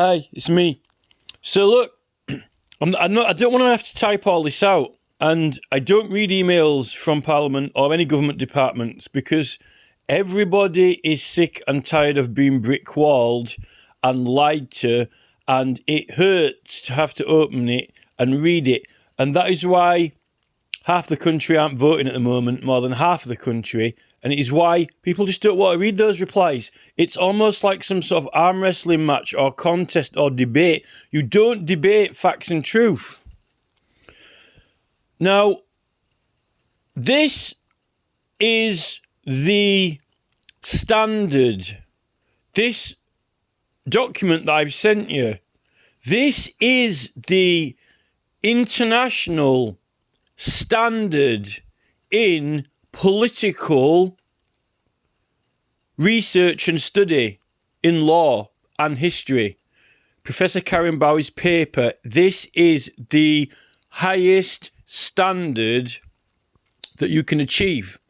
Hi, it's me. So look, I don't want to have to type all this out, and I don't read emails from Parliament or any government departments because everybody is sick and tired of being brick-walled and lied to, and it hurts to have to open it and read it. And that is why half the country aren't voting at the moment, more than half of the country, and it is why people just don't want to read those replies. It's almost like some sort of arm wrestling match or contest or debate. You don't debate facts and truth. Now, this is the standard. This document that I've sent you, this is the international standard in political research and study in law and history. Professor Karen Bowie's paper, this is the highest standard that you can achieve.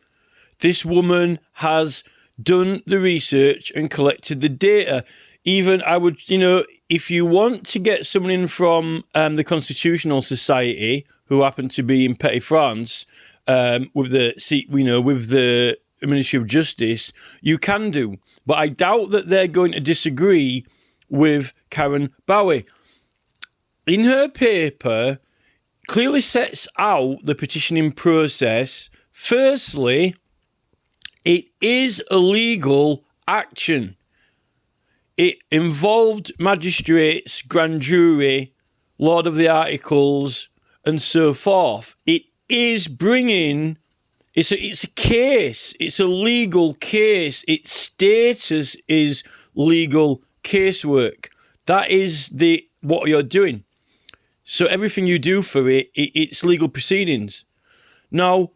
This woman has done the research and collected the data. Even I would, if you want to get someone in from the Constitutional Society, who happen to be in Petty France, with the Ministry of Justice, you can do. But I doubt that they're going to disagree with Karen Bowie. In her paper, clearly sets out the petitioning process. Firstly, it is a legal action. It involved magistrates, grand jury, Lord of the Articles, and so forth. It is bringing, it's a case, it's a legal case. Its status is legal casework. That is what you're doing. So everything you do for it's legal proceedings. Now,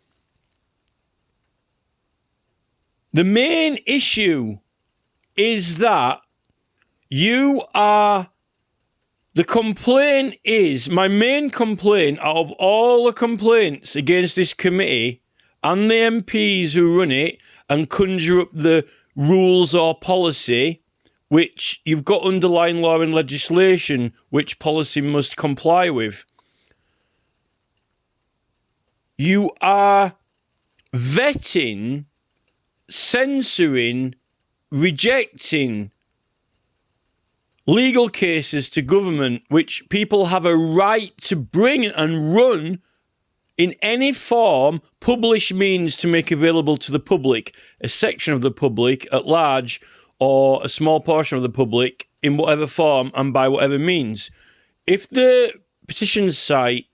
the main issue is that the complaint is, my main complaint out of all the complaints against this committee and the MPs who run it and conjure up the rules or policy, which you've got underlying law and legislation, which policy must comply with. You are vetting, censoring, rejecting legal cases to government, which people have a right to bring and run in any form. Publish means to make available to the public, a section of the public at large, or a small portion of the public in whatever form and by whatever means. If the petition site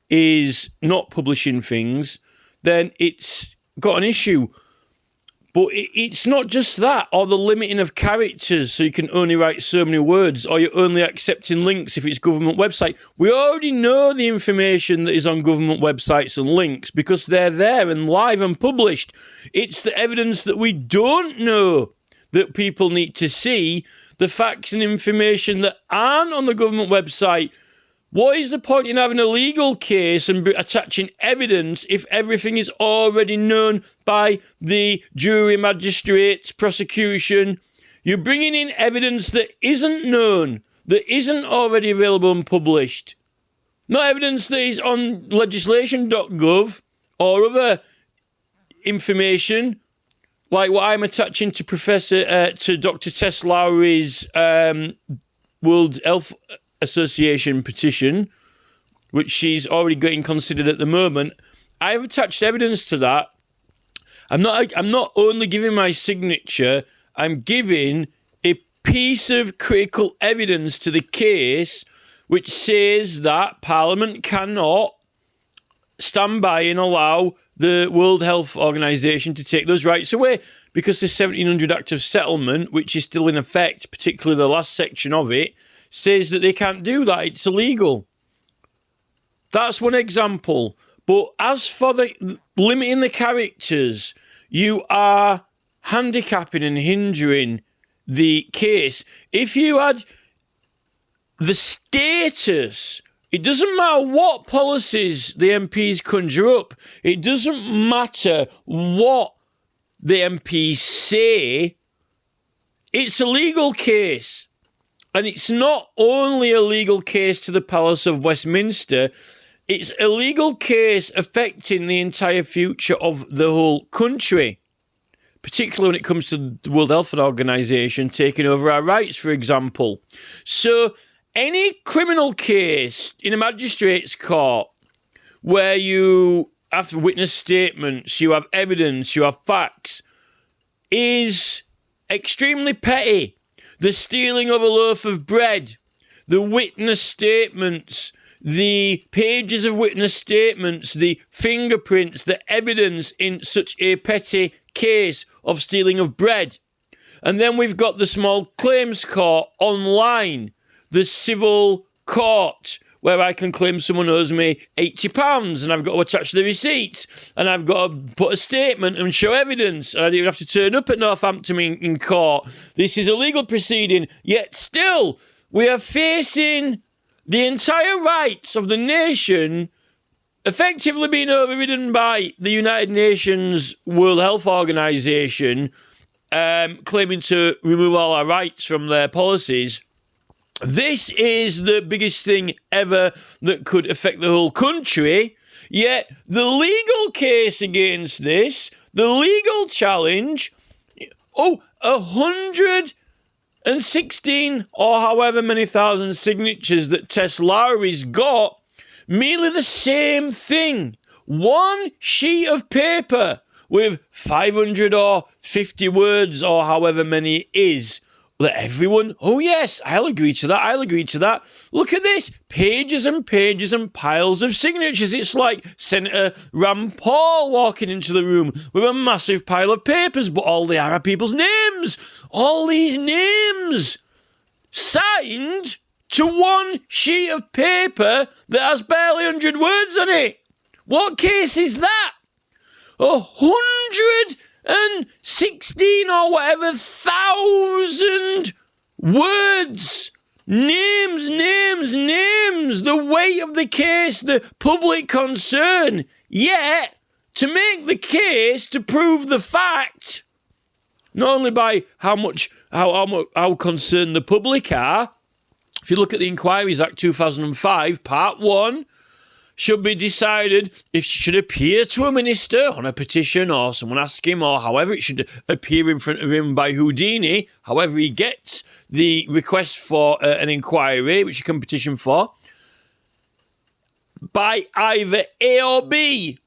is not publishing things, then it's got an issue. But it's not just that, or the limiting of characters, so you can only write so many words, or you're only accepting links if it's government website. We already know the information that is on government websites and links because they're there and live and published. It's the evidence that we don't know that people need to see, the facts and information that aren't on the government website. What is the point in having a legal case and attaching evidence if everything is already known by the jury, magistrates, prosecution? You're bringing in evidence that isn't known, that isn't already available and published. Not evidence that is on legislation.gov or other information, like what I'm attaching to Dr. Tess Lowry's World Health Association petition, which she's already getting considered at the moment. I have attached evidence to that. I'm not only giving my signature, I'm giving a piece of critical evidence to the case which says that Parliament cannot stand by and allow the World Health Organization to take those rights away because the 1700 Act of Settlement, which is still in effect, particularly the last section of it, says that they can't do that. It's illegal. That's one example. But as for the limiting the characters, you are handicapping and hindering the case. If you had the status, it doesn't matter what policies the MPs conjure up. It doesn't matter what the MPs say. It's a legal case. And it's not only a legal case to the Palace of Westminster, it's a legal case affecting the entire future of the whole country, particularly when it comes to the World Health Organization taking over our rights, for example. So any criminal case in a magistrate's court where you have witness statements, you have evidence, you have facts, is extremely petty. The stealing of a loaf of bread, the witness statements, the pages of witness statements, the fingerprints, the evidence in such a petty case of stealing of bread. And then we've got the small claims court online, the civil court, where I can claim someone owes me £80 and I've got to attach the receipts and I've got to put a statement and show evidence and I don't even have to turn up at Northampton in court. This is a legal proceeding, yet still we are facing the entire rights of the nation effectively being overridden by the United Nations World Health Organization, claiming to remove all our rights from their policies. This is the biggest thing ever that could affect the whole country, yet the legal case against this, the legal challenge, 116 or however many thousand signatures that Tess Lowry's got, merely the same thing. One sheet of paper with 500 or 50 words or however many it is. That everyone, oh yes, I'll agree to that. Look at this, pages and pages and piles of signatures. It's like Senator Rand Paul walking into the room with a massive pile of papers, but all they are people's names. All these names signed to one sheet of paper that has barely 100 words on it. What case is that? 116 or whatever thousand words, names, the weight of the case, the public concern. Yet, to make the case, to prove the fact, not only by how concerned the public are, if you look at the Inquiries Act 2005, Part 1, should be decided if she should appear to a minister on a petition or someone ask him or however it should appear in front of him by Houdini, however he gets the request for an inquiry, which you can petition for, by either A or B,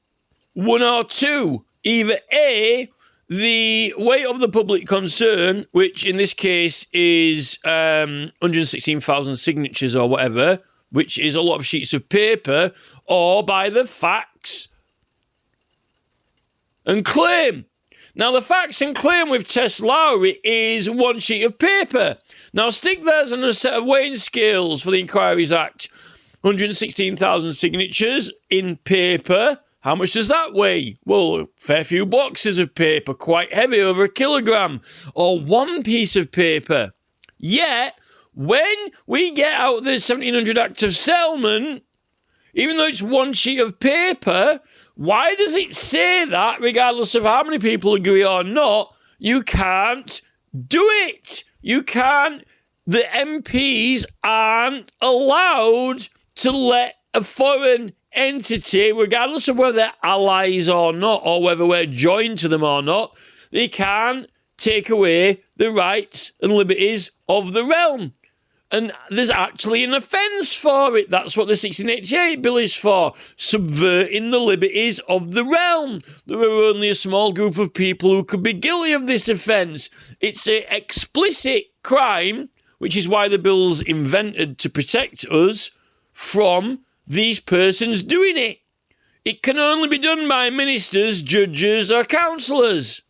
one or two. Either A, the weight of the public concern, which in this case is 116,000 signatures or whatever, which is a lot of sheets of paper, or by the facts and claim. Now, the facts and claim with Tess Lowry is one sheet of paper. Now, stick those on a set of weighing scales for the Inquiries Act. 116,000 signatures in paper. How much does that weigh? Well, a fair few boxes of paper, quite heavy, over 1 kilogram, or one piece of paper. Yet, when we get out the 1700 Act of Settlement, even though it's one sheet of paper, why does it say that, regardless of how many people agree or not, you can't do it? You can't. The MPs aren't allowed to let a foreign entity, regardless of whether they're allies or not, or whether we're joined to them or not, they can't take away the rights and liberties of the realm. And there's actually an offence for it. That's what the 1688 bill is for, subverting the liberties of the realm. There are only a small group of people who could be guilty of this offence. It's an explicit crime, which is why the bill's invented to protect us from these persons doing it. It can only be done by ministers, judges, or councillors.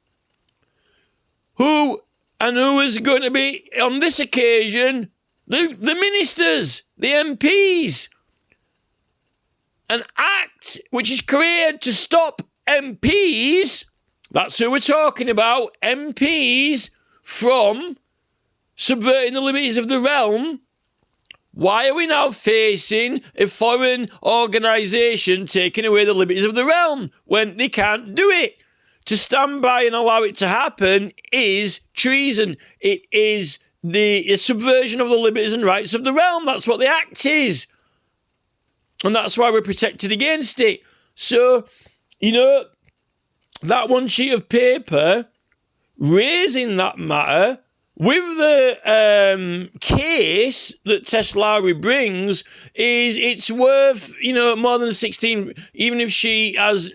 Who is going to be, on this occasion, the ministers, the MPs. An act which is created to stop MPs, that's who we're talking about, MPs, from subverting the liberties of the realm. Why are we now facing a foreign organisation taking away the liberties of the realm when they can't do it? To stand by and allow it to happen is treason. It is the subversion of the liberties and rights of the realm. That's what the Act is. And that's why we're protected against it. So, that one sheet of paper raising that matter with the case that Tess Lowry brings it's worth, more than 16, even if she has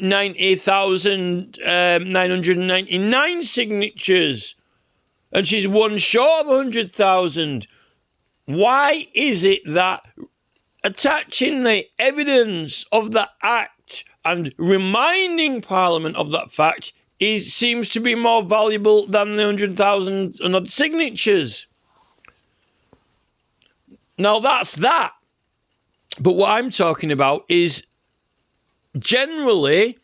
90,999 signatures and she's one short of 100,000. Why is it that attaching the evidence of the Act and reminding Parliament of that fact seems to be more valuable than the 100,000 and odd signatures? Now that's that. But what I'm talking about is generally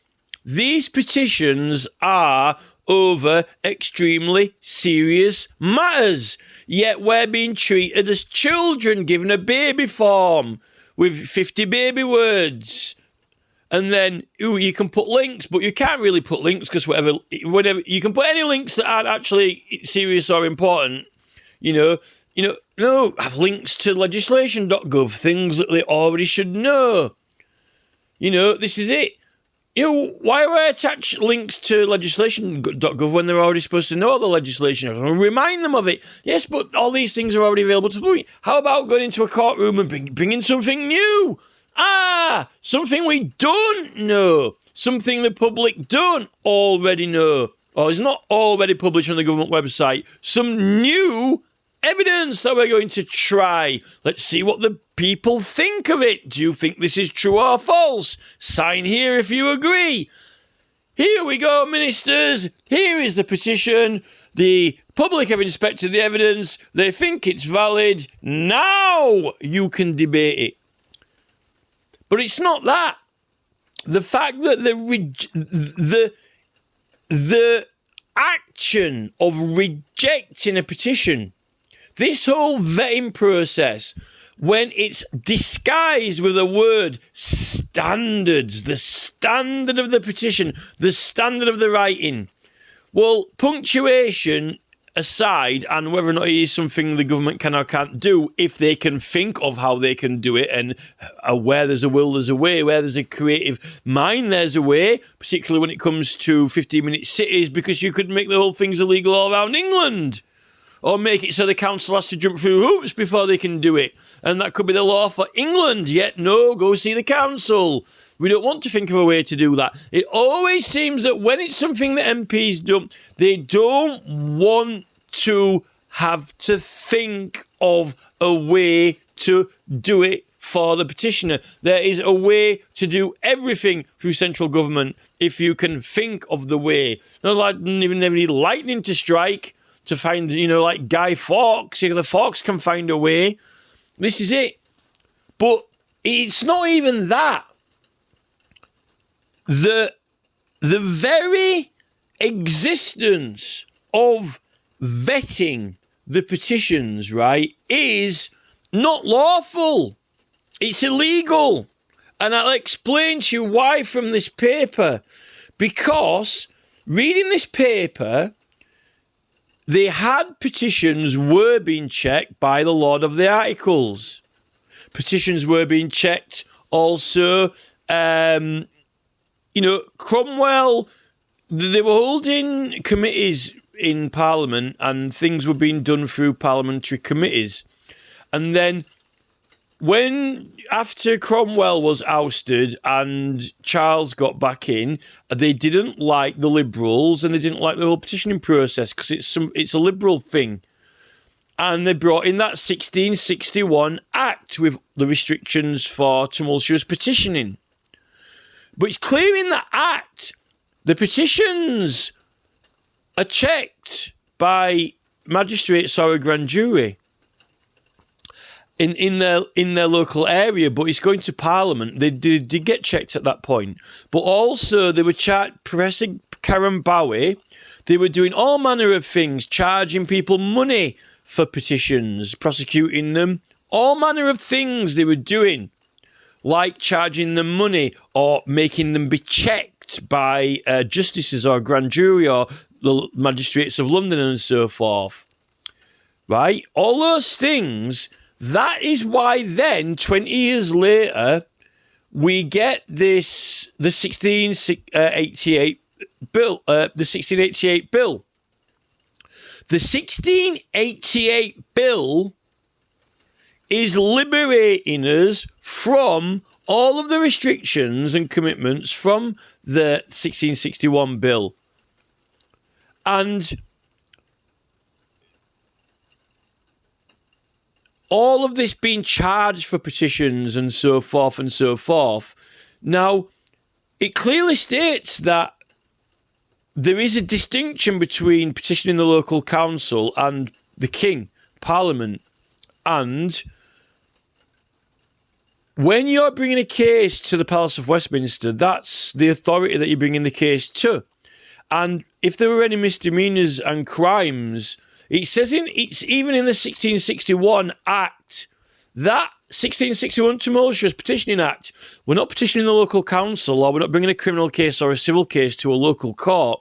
these petitions are over extremely serious matters, yet we're being treated as children, given a baby form with 50 baby words. And then you can put links, but you can't really put links because whatever you can put any links that aren't actually serious or important. No, have links to legislation.gov, things that they already should know. This is it. Why would I attach links to legislation.gov when they're already supposed to know the legislation? And remind them of it. Yes, but all these things are already available to the public. How about going into a courtroom and bringing something new? Something we don't know. Something the public don't already know. Or is not already published on the government website. Some new evidence that we're going to try. Let's see what the people think of it. Do you think this is true or false? Sign here if you agree. Here we go, ministers. Here is the petition. The public have inspected the evidence. They think it's valid. Now you can debate it. But it's not that. The fact that the action of rejecting a petition, this whole vetting process, when it's disguised with the word standards, the standard of the petition, the standard of the writing. Well, punctuation aside, and whether or not it is something the government can or can't do, if they can think of how they can do it, and where there's a will, there's a way, where there's a creative mind, there's a way, particularly when it comes to 15-minute cities, because you could make the whole things illegal all around England. Or make it so the council has to jump through hoops before they can do it. And that could be the law for England. Yet, no, go see the council. We don't want to think of a way to do that. It always seems that when it's something that MPs do, they don't want to have to think of a way to do it for the petitioner. There is a way to do everything through central government if you can think of the way. Not even need lightning to strike to find, like Guy Fawkes. If the Fawkes can find a way, this is it. But it's not even that. The very existence of vetting the petitions, right, is not lawful. It's illegal. And I'll explain to you why from this paper. Because reading this paper, they had petitions were being checked by the Lord of the Articles. Petitions were being checked also. Cromwell, they were holding committees in Parliament and things were being done through parliamentary committees. And then after Cromwell was ousted and Charles got back in, they didn't like the Liberals and they didn't like the whole petitioning process because it's a Liberal thing. And they brought in that 1661 Act with the restrictions for tumultuous petitioning. But it's clear in that Act, the petitions are checked by magistrates or a grand jury in their local area, but it's going to Parliament. They did get checked at that point. But also they were Professor Karen Bowie, they were doing all manner of things, charging people money for petitions, prosecuting them, all manner of things they were doing, like charging them money or making them be checked by justices or grand jury or the magistrates of London and so forth. Right? All those things, that is why then, 20 years later, we get this, the 1688 bill, the 1688 bill. The 1688 bill is liberating us from all of the restrictions and commitments from the 1661 bill. And all of this being charged for petitions and so forth and so forth. Now, it clearly states that there is a distinction between petitioning the local council and the King, Parliament. And when you're bringing a case to the Palace of Westminster, that's the authority that you're bringing the case to. And if there were any misdemeanours and crimes, it says it's even in the 1661 Act, that 1661 Tumultuous Petitioning Act, we're not petitioning the local council, or we're not bringing a criminal case or a civil case to a local court.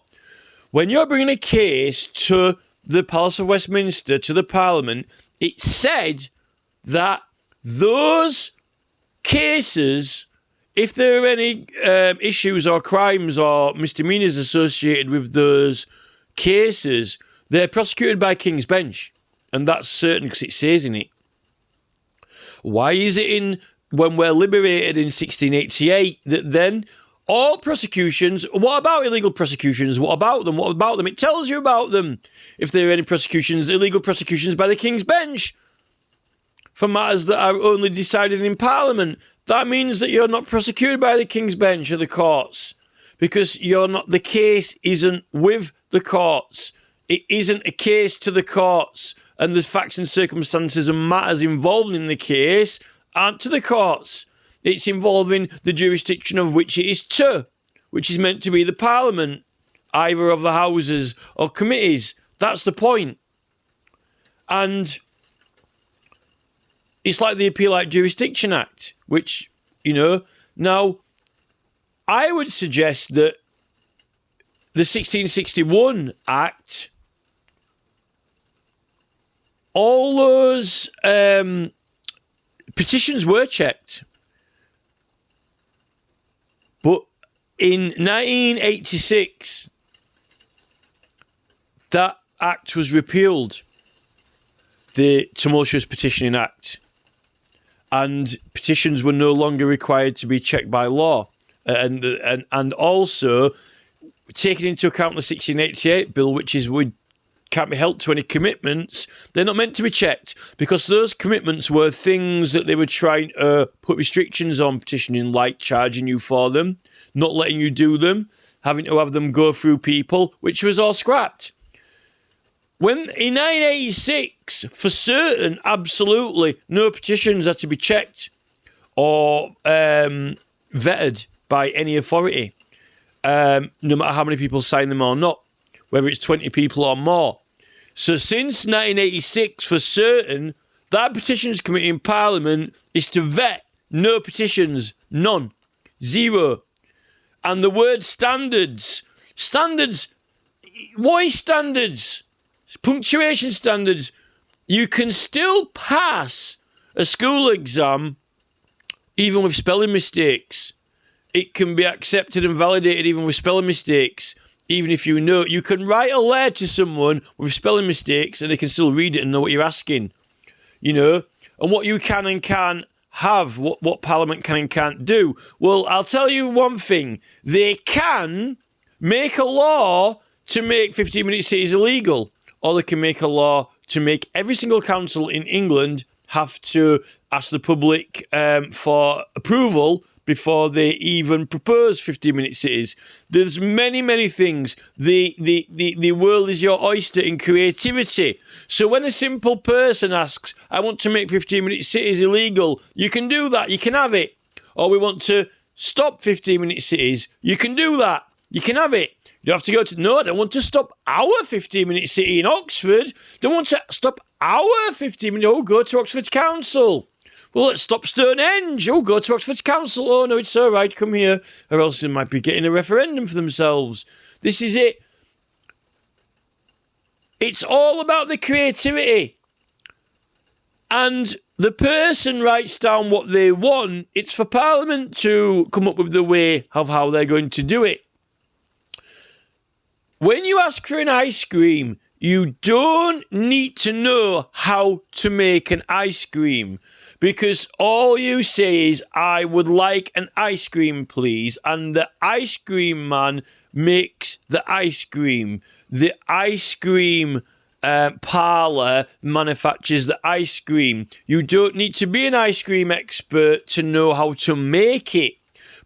When you're bringing a case to the Palace of Westminster, to the Parliament, it said that those cases, if there are any issues or crimes or misdemeanours associated with those cases, they're prosecuted by King's Bench. And that's certain because it says in it. Why is it in when we're liberated in 1688 that then all prosecutions, what about illegal prosecutions? What about them? What about them? It tells you about them. If there are any prosecutions, illegal prosecutions by the King's Bench for matters that are only decided in Parliament, that means that you're not prosecuted by the King's Bench or the courts because you're not. The case isn't with the courts. It isn't a case to the courts, and the facts and circumstances and matters involved in the case aren't to the courts. It's involving the jurisdiction of which it is to, which is meant to be the Parliament, either of the houses or committees. That's the point. And it's like the Appeal Jurisdiction Act, which, now, I would suggest that the 1661 Act, all those petitions were checked. But in 1986, that act was repealed, the Tumultuous Petitioning Act. And petitions were no longer required to be checked by law. And also, taking into account the 1688 bill, which is we can't be held to any commitments, they're not meant to be checked because those commitments were things that they were trying to put restrictions on petitioning, like charging you for them, not letting you do them, having to have them go through people, which was all scrapped. When in 1986, for certain, absolutely, no petitions had to be checked or vetted by any authority, no matter how many people sign them or not, whether it's 20 people or more. So since 1986, for certain, that Petitions Committee in Parliament is to vet no petitions, none, zero. And the word standards, what is standards? Punctuation standards. You can still pass a school exam even with spelling mistakes. It can be accepted and validated even with spelling mistakes. Even if you can write a letter to someone with spelling mistakes and they can still read it and know what you're asking. And what you can and can't have, what Parliament can and can't do. Well, I'll tell you one thing. They can make a law to make 15-minute cities illegal, or they can make a law to make every single council in England have to ask the public for approval before they even propose 15-minute cities. There's many, many things. The world is your oyster in creativity. So when a simple person asks, I want to make 15-minute cities illegal, you can do that. You can have it. Or we want to stop 15-minute cities. You can do that. You can have it. You don't have to go to, no, I don't want to stop our 15-minute city in Oxford. Don't want to stop our 15-minute, oh, go to Oxford Council. Well, let's stop Stonehenge. Oh, go to Oxford Council. Oh, no, it's all right. Come here. Or else they might be getting a referendum for themselves. This is it. It's all about the creativity. And the person writes down what they want. It's for Parliament to come up with the way of how they're going to do it. When you ask for an ice cream, you don't need to know how to make an ice cream, because all you say is, I would like an ice cream, please. And the ice cream man makes the ice cream. The ice cream parlour manufactures the ice cream. You don't need to be an ice cream expert to know how to make it.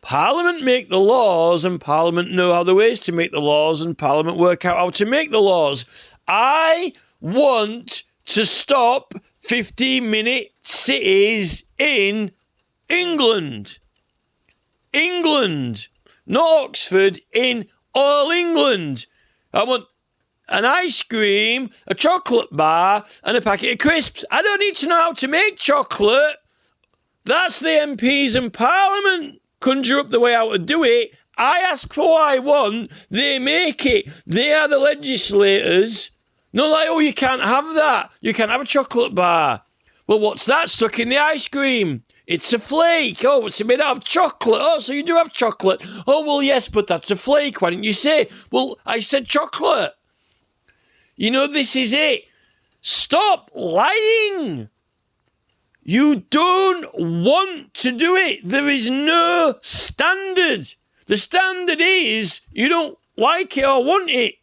Parliament make the laws, and Parliament know how the ways to make the laws, and Parliament work out how to make the laws. I want to stop 15-minute cities in England. England, not Oxford, in all England. I want an ice cream, a chocolate bar, and a packet of crisps. I don't need to know how to make chocolate. That's the MPs and Parliament conjure up the way how to do it. I ask for what I want, they make it. They are the legislators. Not like, oh, you can't have that. You can't have a chocolate bar. Well, what's that stuck in the ice cream? It's a flake. Oh, it's made out of chocolate. Oh, so you do have chocolate. Oh, well, yes, but that's a flake. Why didn't you say? Well, I said chocolate. You know, this is it. Stop lying. You don't want to do it. There is no standard. The standard is you don't like it or want it.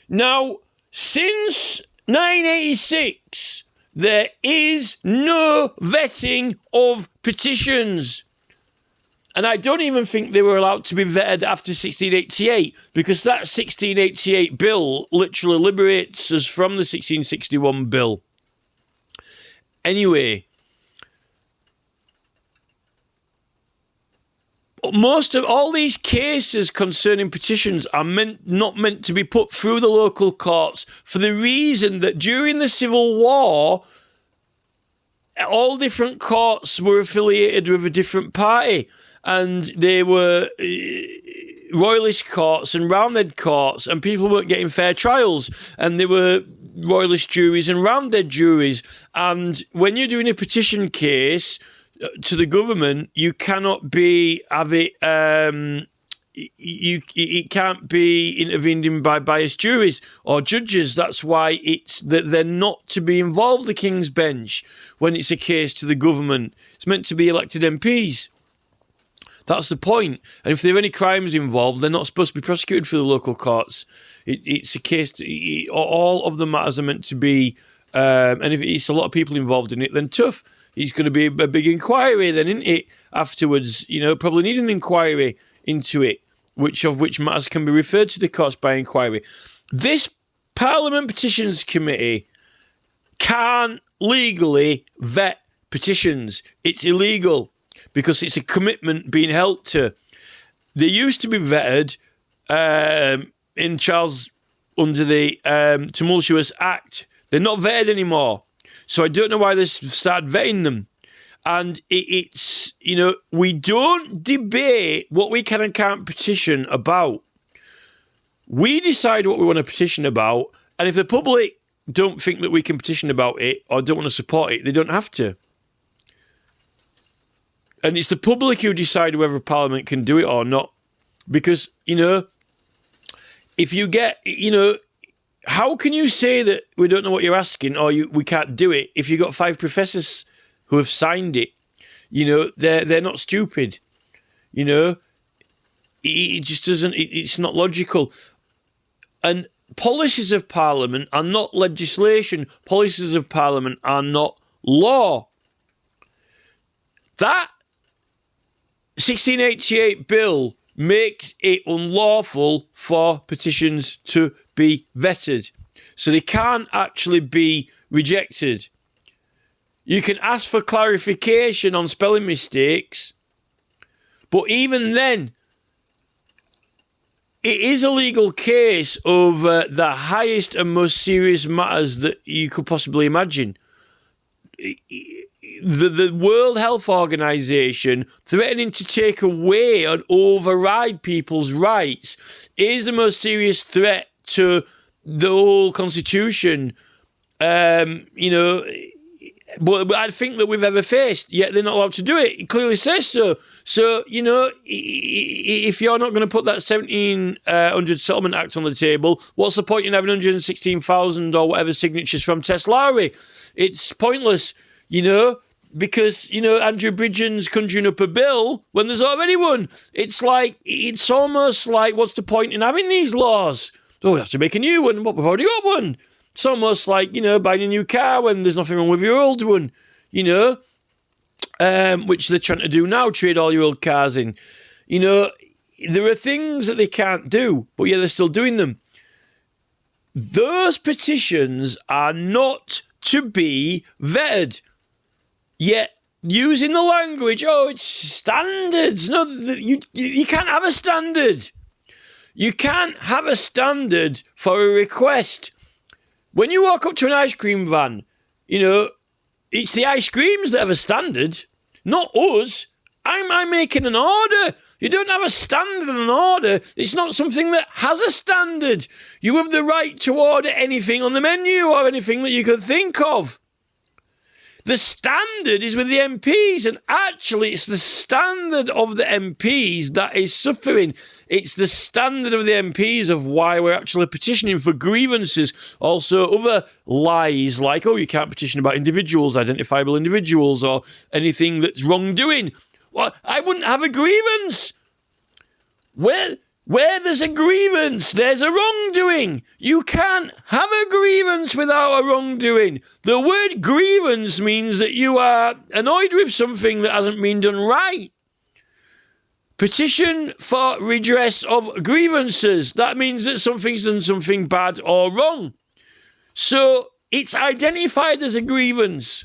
Now, since 1986, there is no vetting of petitions. And I don't even think they were allowed to be vetted after 1688, because that 1688 bill literally liberates us from the 1661 bill. Anyway, most of all these cases concerning petitions are not meant to be put through the local courts, for the reason that during the Civil War, all different courts were affiliated with a different party, and they were royalist courts and roundhead courts, and people weren't getting fair trials, and they were royalist juries and roundhead juries. And when you're doing a petition case to the government, you cannot have it. It can't be intervened in by biased juries or judges. That's why it's that they're not to be involved, the King's Bench, when it's a case to the government. It's meant to be elected MPs. That's the point. And if there are any crimes involved, they're not supposed to be prosecuted for the local courts. It's a case, all of the matters are meant to be, and if it's a lot of people involved in it, then tough. It's going to be a big inquiry then, isn't it, afterwards? You know, probably need an inquiry into it, which matters can be referred to the courts by inquiry. This Parliament Petitions Committee can't legally vet petitions. It's illegal, because it's a commitment being held to. They used to be vetted in Charles under the Tumultuous Act. They're not vetted anymore. So I don't know why they started vetting them. And it's, you know, we don't debate what we can and can't petition about. We decide what we want to petition about. And if the public don't think that we can petition about it or don't want to support it, they don't have to. And it's the public who decide whether Parliament can do it or not. Because, you know, if you get, you know, how can you say that we don't know what you're asking or we can't do it if you've got 5 professors who have signed it? You know, they're not stupid. You know, it just doesn't, it's not logical. And policies of Parliament are not legislation. Policies of Parliament are not law. That 1688 bill makes it unlawful for petitions to be vetted. So they can't actually be rejected. You can ask for clarification on spelling mistakes, but even then, it is a legal case over the highest and most serious matters that you could possibly imagine. The World Health Organization threatening to take away and override people's rights is the most serious threat to the whole Constitution, you know, but I think that we've ever faced, yet they're not allowed to do it. It clearly says so. So, you know, if you're not going to put that 1700 Settlement Act on the table, what's the point in having 116,000 or whatever signatures from Tess Lowry? It's pointless, you know, because, you know, Andrew Bridgen's conjuring up a bill when there's already one. It's like, it's almost like, what's the point in having these laws? Oh, we have to make a new one, but we've already got one. It's almost like, you know, buying a new car when there's nothing wrong with your old one, you know, which they're trying to do now, trade all your old cars in. You know, there are things that they can't do, but yeah, they're still doing them. Those petitions are not to be vetted. Yet, using the language, oh, it's standards. No, you can't have a standard. You can't have a standard for a request. When you walk up to an ice cream van, you know, it's the ice creams that have a standard, not us. I'm making an order. You don't have a standard and an order. It's not something that has a standard. You have the right to order anything on the menu or anything that you could think of. The standard is with the MPs, and actually it's the standard of the MPs that is suffering. It's the standard of the MPs of why we're actually petitioning for grievances. Also, other lies like, oh, you can't petition about individuals, identifiable individuals, or anything that's wrongdoing. Well, I wouldn't have a grievance. Where there's a grievance, there's a wrongdoing. You can't have a grievance without a wrongdoing. The word grievance means that you are annoyed with something that hasn't been done right. Petition for redress of grievances. That means that something's done something bad or wrong. So it's identified as a grievance.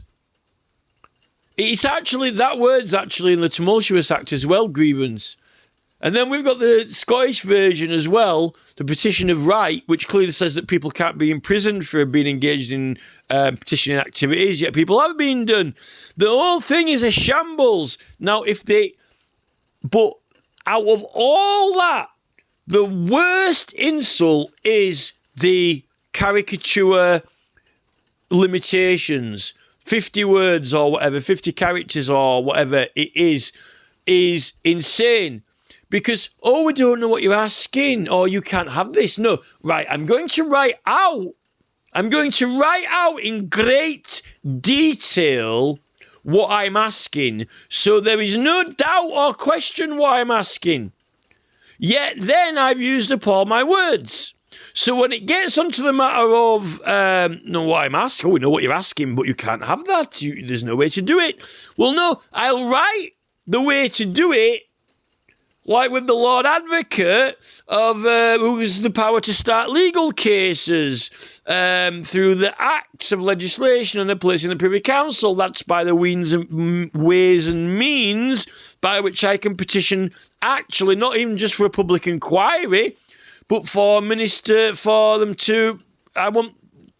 It's actually, that word's actually in the Tumultuous Act as well, grievance. And then we've got the Scottish version as well, the Petition of Right, which clearly says that people can't be imprisoned for being engaged in petitioning activities, yet people have been done. The whole thing is a shambles. Now, but out of all that, the worst insult is the caricature limitations. 50 words or whatever, 50 characters or whatever it is insane. Because, oh, we don't know what you're asking, or you can't have this. No, right, I'm going to write out in great detail what I'm asking, so there is no doubt or question what I'm asking. Yet then I've used up all my words. So when it gets onto the matter of, what I'm asking, we know what you're asking, but you can't have that. There's no way to do it. Well, no, I'll write the way to do it, like with the Lord Advocate who has the power to start legal cases through the acts of legislation and a place in the Privy Council. That's by the ways and means by which I can petition, actually, not even just for a public inquiry, but I want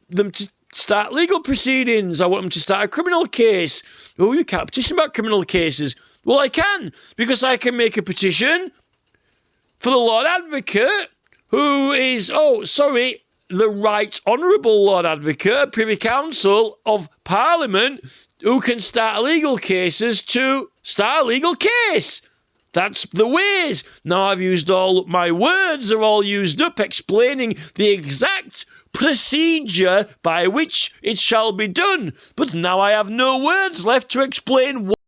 them to start legal proceedings. I want them to start a criminal case. Oh, you can't petition about criminal cases. Well, I can, because I can make a petition for the Lord Advocate, who is, the Right Honourable Lord Advocate, Privy Council of Parliament, who can start legal cases to start a legal case. That's the ways. Now I've used my words are all used up explaining the exact procedure by which it shall be done. But now I have no words left to explain what